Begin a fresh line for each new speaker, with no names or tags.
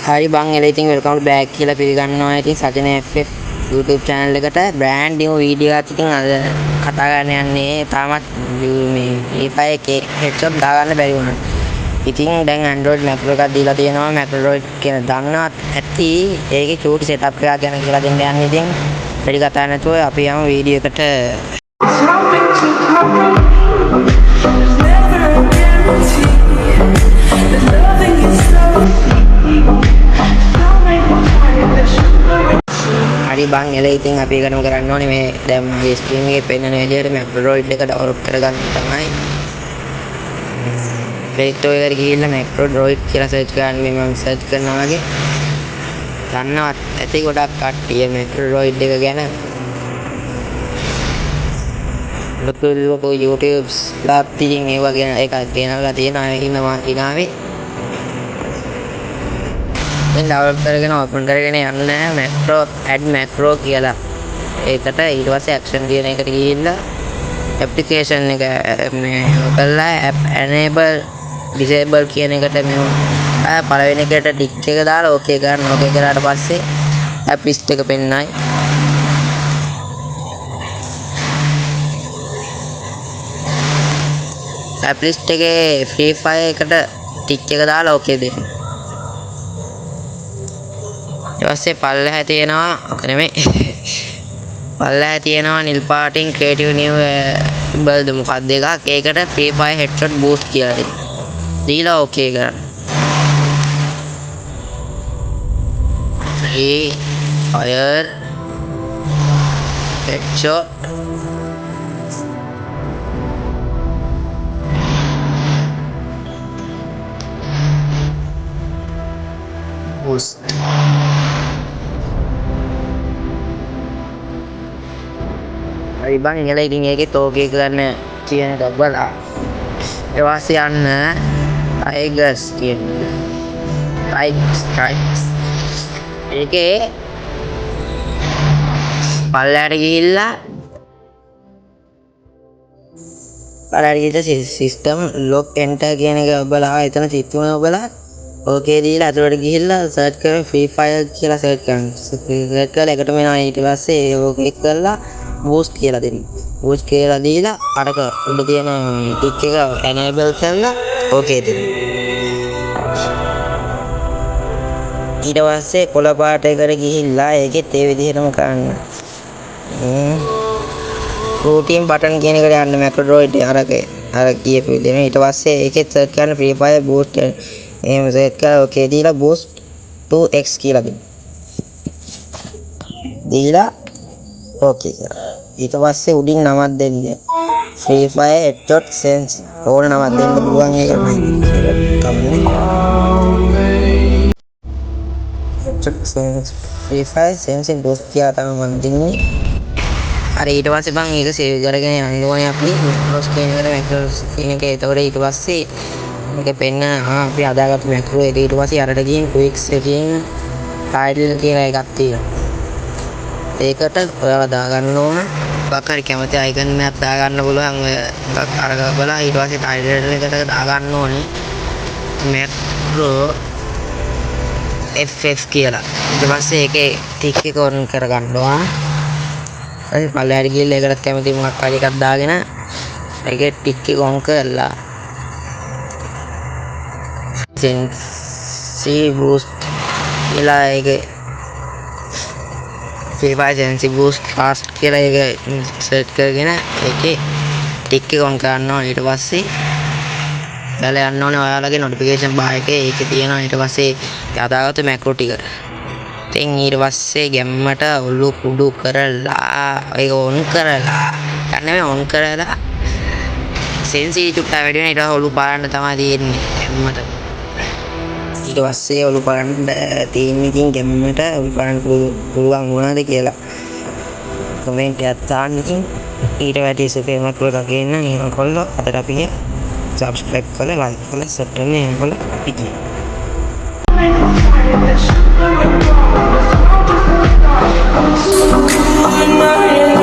Hi bang, ඉතින් welcome back කියලා පිළිගන්නවා. ඉතින් සජන FF YouTube channel එකට brand new video එකක් ඉතින් අද කතා කරන්න යන්නේ. තාමත් මේ Wi-Fi එකේ headset දාගන්න බැරි වුණා. ඉතින් දැන් Android macro එකක් දීලා තියෙනවා. Macroid කියන දන්නවත් ඇති. ඒකේ චූටි setup එකක් ගැන කියලා දෙන්න යන්නේ. ඉතින් වැඩි කතා නැතුව අපි යමු video එකට. හරි බං එල ඉතින් අපි එකම කරන්න ඕනේ මේ දැන් මේ ස්ක්‍රීන් එකේ පෙන්වන විදිහට Macroid එක ඩවුන්ලෝඩ් කරගන්න තමයි. Play Store එකට ගිහිල්ලා Macroid කියලා සර්ච් කරන්න මේ මම සර්ච් කරනවා වගේ. දන්නවත් ඇති ගොඩක් කට්ටිය Macroid එක ගැන. ලොකු YouTube ලාත් ඉතින් ඒවා ගැන එකක් ගෙනල්ලා තියෙනවා. ඒකින්ම මම ඉනාවේ දැන් ඩවුන්ලෝඩ් කරගෙන ඕපන් කරගෙන යන්න macro add macro කියලා. ඒකට ඊට පස්සේ action කියන එකට ගිහිල්ලා application එක මේ කරලා app enable disable කියන එකට මේ පළවෙනි එකට ටික් එක දාලා okay කරන්න. okay කරාට පස්සේ app list එක පෙන්නයි. app list එකේ free fire එකට ටික් එක දාලා okay දෙන්න. ඊපස්සේ පල්ලෙහා තියෙනවා ඔක නෙමෙයි පල්ලෙහා තියෙනවා නිල් පාටින් ක්‍රියේටිව් නිව් බල්ද මොකක්ද එකක් ඒකට free fire headshot boost කියලා දීලා okay කරන්න. free fire headshot boost හරි බං ඉහළ ඉතින් ඒකේ තෝකේ කරන්න කියන එක බලලා ඊට පස්සේ යන්න tigers කියන tigers ඒකේ පල්ලයට ගිහිල්ලා system lock enter කියන එක බලලා එතන චිත්‍රය බලලා okay දීලා අතට ගිහිල්ලා search කරලා free fire කියලා search කරන්න. search කරලා එකටම එනවා. ඊට පස්සේ okay කරලා boost කියලා දෙන්න. boost කියලා දීලා අරක උඩ තියෙන ටික් එක enable කරලා okay දෙන්න. ඊට පස්සේ කොළ පාට එකට ගිහිල්ලා ඒකෙත් ඒ විදිහටම කරන්න. routine button කියන එකට යන්න Macroid අර කියපු විදිහම. ඊට පස්සේ ඒකෙත් search කරන්න free fire boost එහෙම සෙට් කරලා okay දීලා boost 2x කියලා දෙන්න. දීලා okay කරා. ඊට පස්සේ උඩින් නමක් දෙන්න. free fire headshot sense ඕන නමක් දෙන්න පුළුවන් ඒක තමයි. free fire sense boost කියලා තමයි මම දෙන්නේ. අර ඊට පස්සේ බං ඒක සේව් කරගෙන යන්න ඕනේ අපි macros කියන එකට macros කියන එක. ඒතකොට ඊට පස්සේ මේක පෙන්න අපි අදාගත්තු macro එක ඊට පස්සේ අරට ගිහින් quick setting title කියලා එකක් තියෙනවා. ඒකට ඔයාලා දාගන්න ඕන. බක්කරි කැමති icon එකක් දාගන්න පුළුවන්. ඔය අරක බලලා ඊට පස්සේ title එකට දාගන්න ඕනේ macro ff කියලා. ඊට පස්සේ ඒකේ tick එක on කරගන්න ඕන. ඊට පල්ලෙහාට ගිහලා ඒකට කැමති මොකක් හරි එකක් දාගෙන ඒකේ tick එක on කරලා sensi boost කියලා එක free fire sensi boost fast කියලා එක search කරගෙන ඒකේ tick එක on කරන්න ඕනේ. ඊට පස්සේ දැලා යන්න ඕනේ ඔයාලගේ notification bar එකේ ඒකේ තියෙනවා. ඊට පස්සේ අදාගත්තු macro ටික. ඉතින් ඊට පස්සේ ගැම්මට ඔලු කුඩු කරලා ඒක on කරලා යන්නේ on කරලා sensi චුට්ටා වැඩි වෙන ඊට ඔලු පාරන්න තමයි තියෙන්නේ ගැම්මට. ඊට පස්සේ ඔලු පාරන්න තියෙන ඉතින් ගැම්මට ඔලු පාරන්න පුළුවන් වුණාද කියලා කමෙන්ට් එකක් දාන්න. ඉතින් ඊට වැඩි සුපර් macro එකක් ගේන්න එහෙම කළා. අදට අපි subscribe කරලා like කරලා සබ් කරන්න එහෙම කළා. ඉතින්